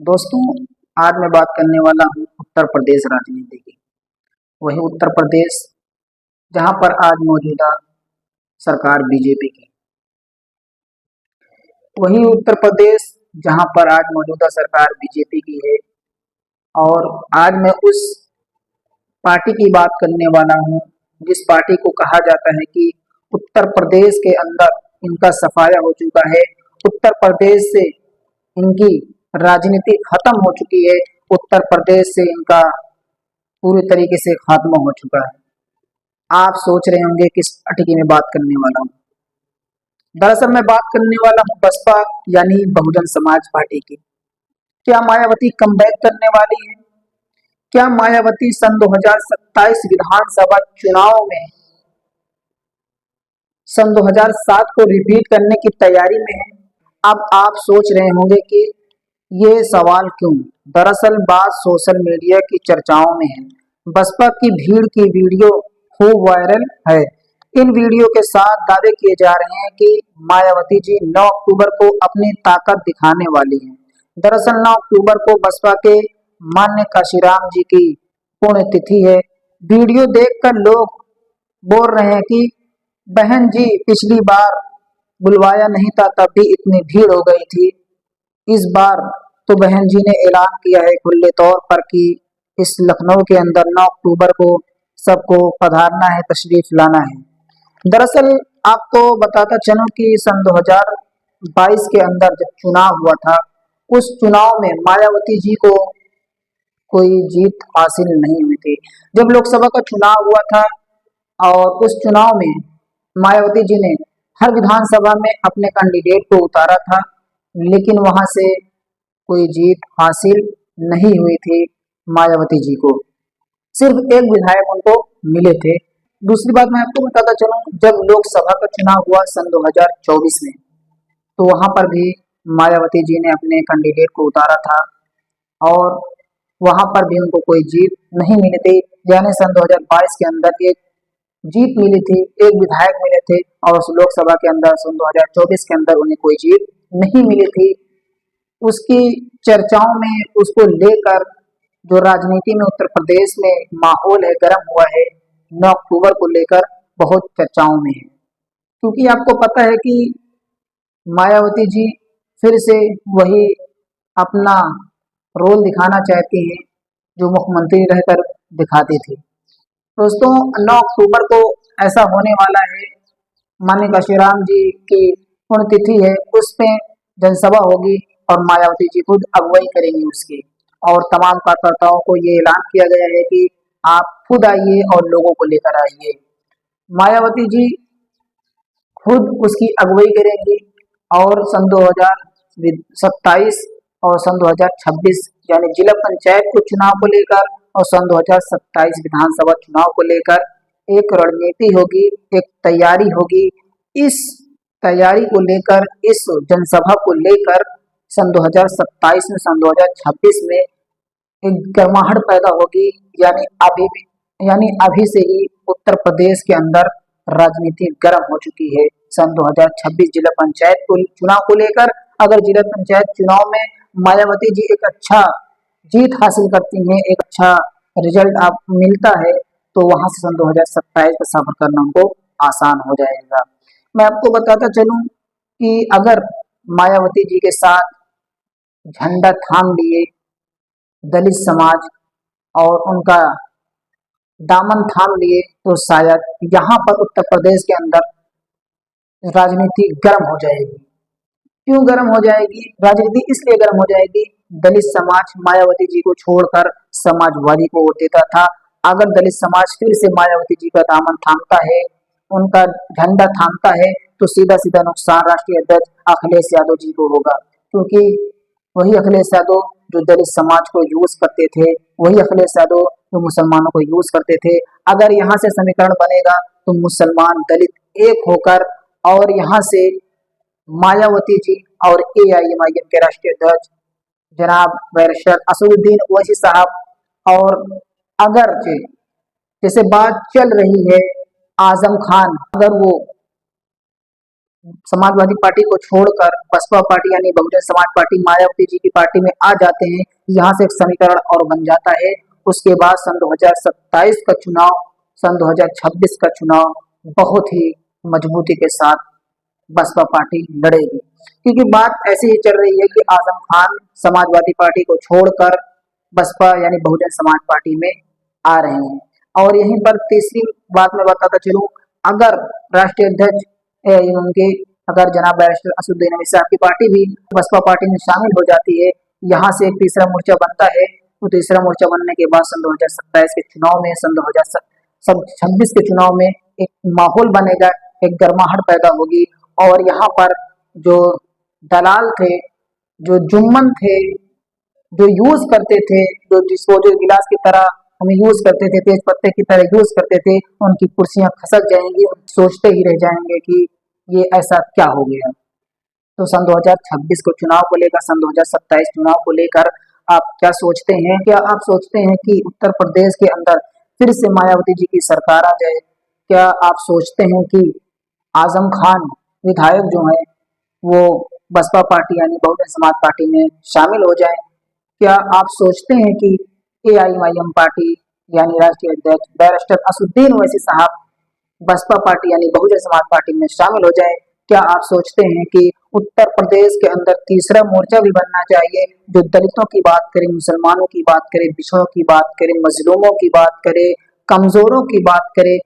दोस्तों, आज मैं बात करने वाला हूँ उत्तर प्रदेश राजनीति की। वही उत्तर प्रदेश जहाँ पर आज मौजूदा सरकार बीजेपी की, वही उत्तर प्रदेश जहाँ पर आज मौजूदा सरकार बीजेपी की है। और आज मैं उस पार्टी की बात करने वाला हूँ जिस पार्टी को कहा जाता है कि उत्तर प्रदेश के अंदर इनका सफाया हो चुका है। उत्तर प्रदेश से इनकी राजनीति खत्म हो चुकी है। उत्तर प्रदेश से इनका पूरी तरीके से खात्मा हो चुका है। आप सोच रहे होंगे किस पार्टी की मैं बात करने वाला हूँ। दरअसल मैं बात करने वाला हूँ बसपा यानी बहुजन समाज पार्टी की। क्या मायावती कमबैक करने वाली है? क्या मायावती सन 2027 विधानसभा चुनाव में सन 2007 को रिपीट करने की तैयारी में है? अब आप सोच रहे होंगे कि ये सवाल क्यों? दरअसल बात सोशल मीडिया की चर्चाओं में है। बसपा की भीड़ की वीडियो खूब वायरल है। इन वीडियो के साथ दावे किए जा रहे हैं कि मायावती जी 9 अक्टूबर को अपनी ताकत दिखाने वाली हैं। दरअसल 9 अक्टूबर को बसपा के मान्य काशीराम जी की पुण्यतिथि है। वीडियो देखकर लोग बोल रहे हैं कि बहन जी पिछली बार बुलवाया नहीं था तब भी इतनी भीड़ हो गई थी। इस बार तो बहन जी ने ऐलान किया है खुले तौर पर कि इस लखनऊ के अंदर 9 अक्टूबर को सबको पधारना है, तशरीफ लाना है। दरअसल आपको बताता चलूं कि सन 2022 के अंदर जब चुनाव हुआ था, उस चुनाव में मायावती जी को कोई जीत हासिल नहीं हुई थी। जब लोकसभा का चुनाव हुआ था और उस चुनाव में मायावती जी ने हर विधानसभा में अपने कैंडिडेट को उतारा था, लेकिन वहां से कोई जीत हासिल नहीं हुई थी। मायावती जी को सिर्फ एक विधायक उनको मिले थे। दूसरी बात मैं आपको बताता चलूं, जब लोकसभा का चुनाव हुआ सन 2024 में, तो वहां पर भी मायावती जी ने अपने कैंडिडेट को उतारा था और वहां पर भी उनको कोई जीत नहीं मिली थी। यानी सन 2022 के अंदर एक जीत मिली थी, एक विधायक मिले थे, और उस लोकसभा के अंदर सन 2024 के अंदर उन्हें कोई जीत नहीं मिली थी। उसकी चर्चाओं में उसको लेकर जो राजनीति में उत्तर प्रदेश में माहौल है, गर्म हुआ है, 9 अक्टूबर को लेकर बहुत चर्चाओं में है। क्योंकि आपको पता है कि मायावती जी फिर से वही अपना रोल दिखाना चाहती हैं जो मुख्यमंत्री रहकर दिखाती थी। दोस्तों, 9 अक्टूबर को ऐसा होने वाला है, माननीय काशीराम जी की पुण्यतिथि है, उस पे जनसभा होगी और मायावती जी खुद अगुवाई करेंगी उसकी। और तमाम कार्यकर्ताओं को ये ऐलान किया गया है कि आप खुद आइए और लोगों को लेकर आइए। मायावती जी खुद उसकी अगुवाई करेंगी और सन 2027 और सन 2026 यानी जिला पंचायत के चुनाव को लेकर और सन 2027 विधानसभा चुनाव को लेकर एक रणनीति होगी, एक तैयारी होगी। इस तैयारी को लेकर, इस जनसभा को लेकर सन 2027 में, सन 2026 में एक गर्माहट पैदा होगी। यानी अभी से ही उत्तर प्रदेश के अंदर राजनीति गर्म हो चुकी है। सन 2026 जिला पंचायत को चुनाव को लेकर अगर जिला पंचायत चुनाव में मायावती जी एक अच्छा जीत हासिल करती हैं, एक अच्छा रिजल्ट आप मिलता है, तो वहां से सन 2027 का सफर करना उनको आसान हो जाएगा। मैं आपको बताता चलूं कि अगर मायावती जी के साथ झंडा थाम लिए दलित समाज और उनका दामन थाम लिए, तो शायद यहाँ पर उत्तर प्रदेश के अंदर राजनीति गर्म हो जाएगी। क्यों गर्म हो जाएगी? राजनीति इसलिए गर्म हो जाएगी, दलित समाज मायावती जी को छोड़कर समाजवादी को वोट देता था। अगर दलित समाज फिर से मायावती जी का दामन थामता है, उनका झंडा थामता है, तो सीधा सीधा नुकसान राष्ट्रीय अध्यक्ष अखिलेश यादव जी को होगा। क्योंकि वही अखिलेश यादव जो दलित समाज को यूज करते थे, वही अखिलेश यादव जो मुसलमानों को यूज करते थे। अगर यहाँ से समीकरण बनेगा तो मुसलमान दलित एक होकर, और यहाँ से मायावती जी और AIMIM के राष्ट्रीय अध्यक्ष जनाब बैरिस्टर असदुद्दीन ओवैसी साहब, और अगर जैसे बात चल रही है आजम खान, अगर वो समाजवादी पार्टी को छोड़कर बसपा पार्टी यानी बहुजन समाज पार्टी मायावती जी की पार्टी में आ जाते हैं, यहाँ से एक समीकरण और बन जाता है। उसके बाद सन 2027 का चुनाव, सन 2026 का चुनाव बहुत ही मजबूती के साथ बसपा पार्टी लड़ेगी, क्योंकि बात ऐसी ही चल रही है कि आजम खान समाजवादी पार्टी को छोड़कर बसपा यानी बहुजन समाज पार्टी में आ रहे हैं। और यहीं पर तीसरी बात मैं बताता चलूं, अगर राष्ट्रीय अध्यक्ष उनके अगर जनाब बैरिस्टर असदुद्दीन अवैसी साहब की पार्टी भी बसपा पार्टी में शामिल हो जाती है, यहाँ से एक तीसरा मोर्चा बनता है। तो तीसरा मोर्चा बनने के बाद सन 2027 के चुनाव में, सन 2026 के चुनाव में एक माहौल बनेगा, एक गर्माहट पैदा होगी। और यहाँ पर जो दलाल थे, जो जुम्मन थे, जो यूज करते थे, जो जिसको जो गिलास की तरह हम यूज करते थे, तेज पत्ते की तरह यूज करते थे, उनकी कुर्सियां खसक जाएंगी, सोचते ही रह जाएंगे कि ये ऐसा क्या हो गया। तो सन 2026 को चुनाव को लेकर, सन 2027 चुनाव को लेकर आप क्या सोचते हैं? क्या आप सोचते हैं कि उत्तर प्रदेश के अंदर फिर से मायावती जी की सरकार आ जाए? क्या आप सोचते हैं कि आजम खान विधायक जो है वो बसपा पार्टी यानी बहुजन समाज पार्टी में शामिल हो जाए? क्या आप सोचते हैं कि एआईएमआईएम पार्टी यानी राष्ट्रीय अध्यक्ष बैरिस्टर असदुद्दीन ओवैसी साहब बसपा पार्टी यानी बहुजन समाज पार्टी में शामिल हो जाए? क्या आप सोचते हैं कि उत्तर प्रदेश के अंदर तीसरा मोर्चा भी बनना चाहिए, जो दलितों की बात करे, मुसलमानों की बात करे, पिछड़ों की बात करे, मजलूमों की बात करे, कमजोरों की बात करे?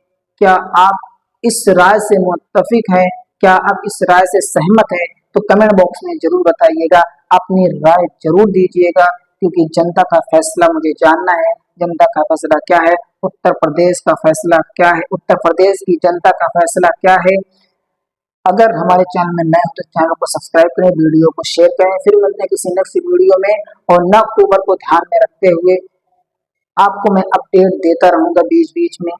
क्या आप इस राय से मुत्तफिक हैं? क्या आप इस राय से सहमत हैं? तो कमेंट बॉक्स में जरूर बताइएगा, अपनी राय जरूर दीजिएगा, क्योंकि जनता का फैसला मुझे जानना है। जनता का फैसला क्या है? उत्तर प्रदेश का फैसला क्या है? उत्तर प्रदेश की जनता का फैसला क्या है? अगर हमारे चैनल में नए हो तो चैनल को सब्सक्राइब करें, वीडियो को शेयर करें। फिर मिलते हैं किसी नेक्स्ट वीडियो में, और 9 अक्टूबर को ध्यान में रखते हुए आपको मैं अपडेट देता रहूंगा बीच बीच में।